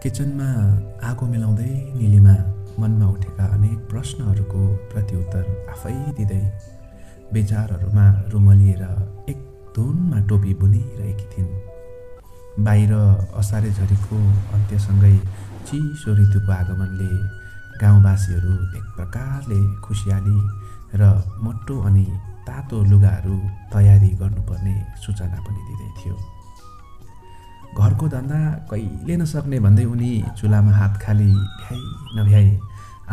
किचनमा आगो मिलाउँदै निलिमा मनमा उठेका अनेक प्रश्नहरूको प्रत्युत्तर आफै दिँदै विचारहरूमा रुमलिएर एक धुनमा टोपी बुनिरहेकी थिइन्। बाहिर असारे झरीको अन्त्यसँगै चिसो ऋतुको आगमनले गाउँवासीहरू एक प्रकारले खुसियाली र मोटो अनि तातो लुगाहरू तयारी गर्नुपर्ने सूचना पनि दिँदै थियो। घरको धन्दा कहिले नसक्ने भन्दै उनी चुलामा हात खाली भ्याइ नभ्याइ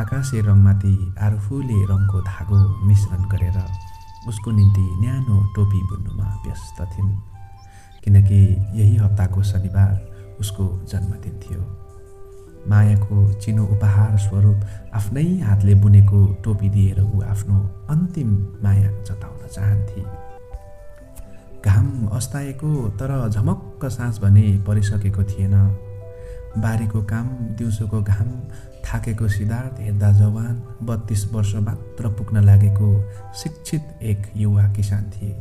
आकाशे रङमाथि आरुफुले रङको धागो मिश्रण गरेर उसको निम्ति न्यानो टोपी बुन्नुमा व्यस्त थिइन्, किनकि यही हप्ताको शनिबार उसको जन्मदिन थियो। मायाको चिनो उपहार स्वरूप आफ्नै हातले बुनेको टोपी दिएर ऊ आफ्नो अन्तिम माया जताउन चाहन्थे। घाम अस्ताएको तर झमक्क साँझ भने परिसकेको थिएन। बारीको काम, दिउँसोको घाम थाकेको सिद्धार्थ हेर्दा जवान 32 वर्ष मात्र पुग्न लागेको शिक्षित एक युवा किसान थिए।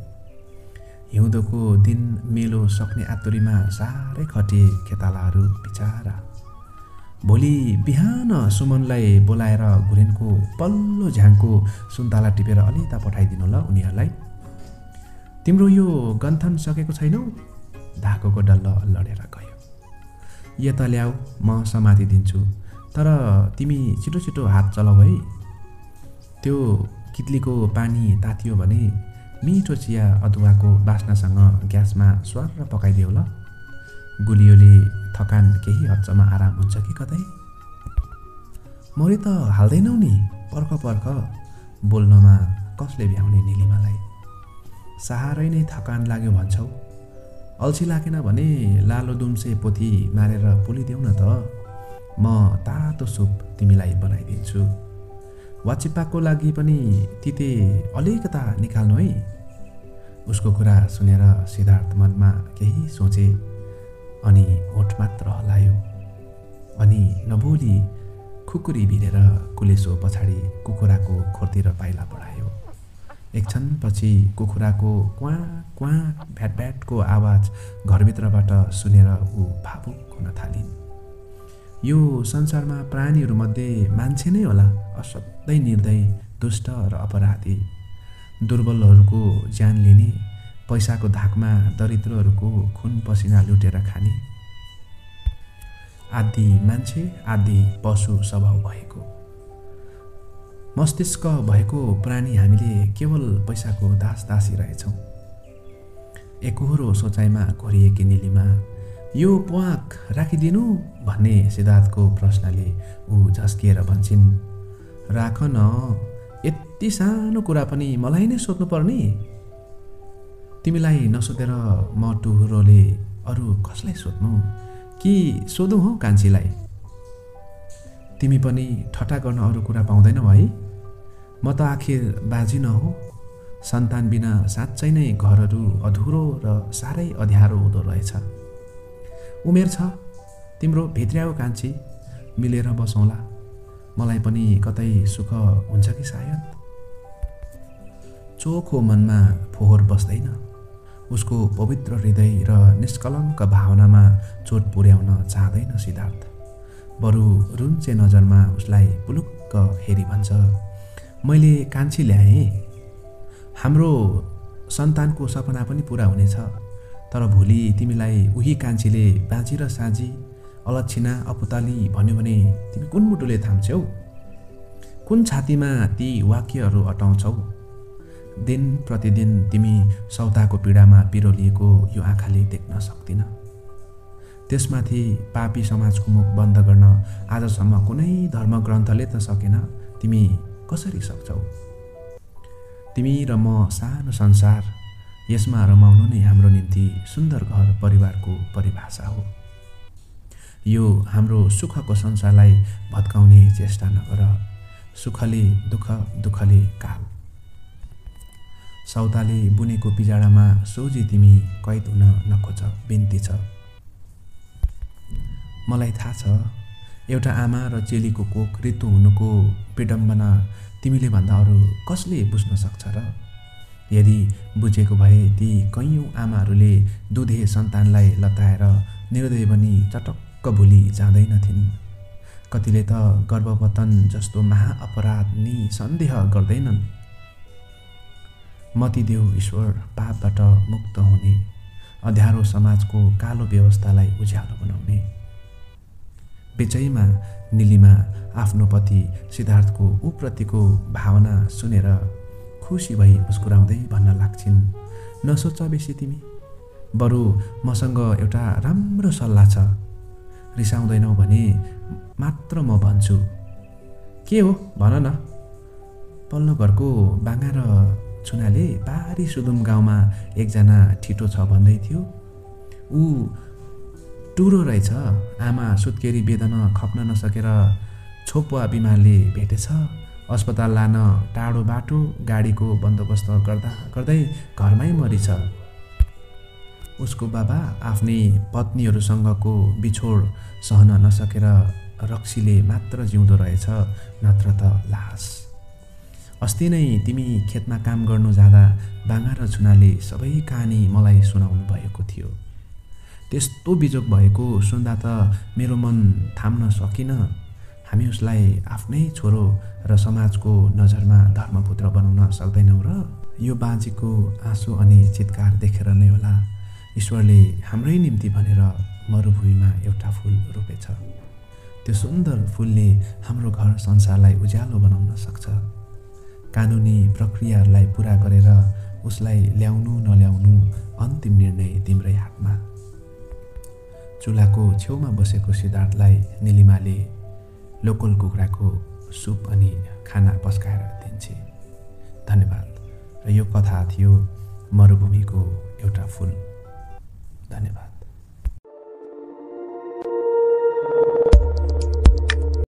हिउँदोको दिन मेलो सक्ने आतुरीमा साह्रै खटिए खेतालाहरू बिचारा। भोलि बिहान सुमनलाई बोलाएर घुरेनको पल्लो झ्याङको सुन्तला टिपेर अलिता पठाइदिनु ल उनीहरूलाई। तिम्रो यो गन्थन सकेको छैनौ? धागोको डल्ल लडेर गयो। यता ल्याऊ, म समातिदिन्छु, तर तिमी छिटो छिटो हात चलाऊ है। त्यो कित्लीको पानी तातियो भने मिठो चिया अदुवाको बास्नासँग ग्यासमा स्वार पकाइदेऊ ल। गुलियोले थकान केही हदसम्म आराम हुन्छ कि कतै। मरि त हाल्दैनौ नि, पर्ख पर्ख। बोल्नमा कसले भ्याउने निलिमालाई। साह्रै नै थकान लाग्यो भन्छौ। अल्छी लागेन भने लालो दुम्से पोथी मारेर पोलिदेऊ न त। म तातो सुप तिमीलाई बनाइदिन्छु। वाचिप्पाको लागि पनि तिते अलिकता निकाल्नु है। उसको कुरा सुनेर सिद्धार्थ मनमा केही सोचे अनि होठ मात्र हल्लायो। अनि नभोली खुकुरी भिरेर कुलेसो पछाडि कुखुराको खोरतिर पाइला बढायो। एक क्षणपछि कुखुराको क्वाँ क्वाँ भ्याट भ्याटको आवाज घरभित्रबाट सुनेर ऊ भावुक हुन थालिन्। यो संसारमा प्राणीहरूमध्ये मान्छे नै होला असाध्यै निर्दयी, दुष्ट र अपराधी। दुर्बलहरूको ज्यान लिने, पैसाको धाकमा दरिद्रहरूको खुन पसिना लुटेर खाने। आदि मान्छे आदि पशु स्वभाव भएको, मस्तिष्क भएको प्राणी हामीले केवल पैसाको दास दासी रहेछौँ। एकहोरो सोचाइमा घोरिएकी निलिमा यो प्वाक राखिदिनु भन्ने सिद्धार्थको प्रश्नले ऊ झस्किएर भन्छिन्, राख न, यति सानो कुरा पनि मलाई नै सोध्नुपर्ने? तिमीलाई नसोधेर म टुहुरोले अरू कसलाई सोध्नु कि सोधौँ हौ कान्छीलाई? तिमी पनि ठट्टा गर्न अरू कुरा पाउँदैनौ है? म त आखिर बाजी न हो? सन्तान बिना साँच्चै नै घरहरू अधुरो र साह्रै अँध्यारो हुँदो रहेछ। उमेर छ तिम्रो, भित्र्याउ कान्छी, मिलेर बसौँला। मलाई पनि कतै सुख हुन्छ कि सायद। चोखो मनमा फोहोर बस्दैन। उसको पवित्र हृदय र निष्कलङ्क भावनामा चोट पुर्याउन चाहँदैन सिद्धार्थ। बरु रुन्चे नजरमा उसलाई पुलुक्क हेरी भन्छ, मैले कान्छी ल्याएँ। हाम्रो सन्तानको सपना पनि पुरा हुनेछ। तर भोलि तिमीलाई उही कान्छीले बाँची र साँझी, अलक्षिना, अपुताली भन्यो भने तिमी कुन मुटुले थाम्छौ? कुन छातीमा ती वाक्यहरू अटाउँछौ? दिन प्रतिदिन तिमी सौताको पीडामा पिरोलिएको यो आँखाले देख्न सक्दिन। त्यसमाथि पापी समाजको मुख बन्द गर्न आजसम्म कुनै धर्मग्रन्थले त सकेन, तिमी कसरी सक्छौ? तिमी र म सानो संसार, यसमा रमाउनु नै हाम्रो निम्ति सुन्दर घर परिवारको परिभाषा हो। यो हाम्रो सुखको संसारलाई भत्काउने चेष्टा नगर। सुखले दुःख, दुःखले काल। सौताले बुनेको पिजाडामा सोझी तिमी कैद हुन नखोज, बिन्ती छ। मलाई थाहा छ, एउटा आमा र चेलीको कोख ऋतु हुनुको विडम्बना तिमीले भन्दा अरू कसले बुझ्न सक्छ र? यदि बुझेको भए ती कैयौँ आमाहरूले दुधे सन्तानलाई लताएर निर्दय बनी चटक्क पक्क भुली जाँदैनथिन्। कतिले त गर्भपतन जस्तो महाअपराध निसन्देह गर्दैनन्। मतिदेऊ ईश्वर पापबाट मुक्त हुने, अँध्यारो समाजको कालो व्यवस्थालाई उज्यालो बनाउने। बिचैमा निलिमा आफ्नो पति सिद्धार्थको उप्रतिको भावना सुनेर खुसी भई मुस्कुराउँदै भन्न लाग्छिन्, नसोच बेसी तिमी, बरु मसँग एउटा राम्रो सल्लाह छ। रिसाउँदैनौ भने मात्र म भन्छु। के हो भन न। पल्लो घरको बाङ्गा र छुनाले पारी सुदुम गाउँमा एकजना ठिटो छ भन्दै थियो। ऊ टुरो रहेछ। आमा सुत्केरी बेदन खप्न नसकेर छोपुवा बिमारले भेटेछ। अस्पताल लान टाढो बाटो, गाडीको बन्दोबस्त गर्दै घरमै मरिछ। उसको बाबा आफ्नै पत्नीहरूसँगको बिछोड सहन नसकेर रक्सीले मात्र जिउँदो रहेछ, नत्र त लास। अस्ति नै तिमी खेतमा काम गर्नु जाँदा बाङ्गा र छुनाले सबै कहानी मलाई सुनाउनु भएको थियो। त्यस्तो बिजोग भएको सुन्दा त मेरो मन थाम्न सकिनँ। हामी उसलाई आफ्नै छोरो र समाजको नजरमा धर्मपुत्र बनाउन सक्दैनौँ र? यो बाँझीको आँसु अनि चित्कार देखेर नै होला ईश्वरले हाम्रै निम्ति भनेर मरुभूमिमा एउटा फुल रोपेछ। त्यो सुन्दर फुलले हाम्रो घर संसारलाई उज्यालो बनाउन सक्छ। कानुनी प्रक्रियाहरूलाई पुरा गरेर उसलाई ल्याउनु नल्याउनु अन्तिम निर्णय तिम्रै हातमा। चुल्हाको छेउमा बसेको सिद्धार्थलाई निलिमाले लोकल कुखुराको सुप अनि खाना पस्काएर दिन्छे। धन्यवाद। र यो कथा थियो मरुभूमिको एउटा फुल। धन्यवाद।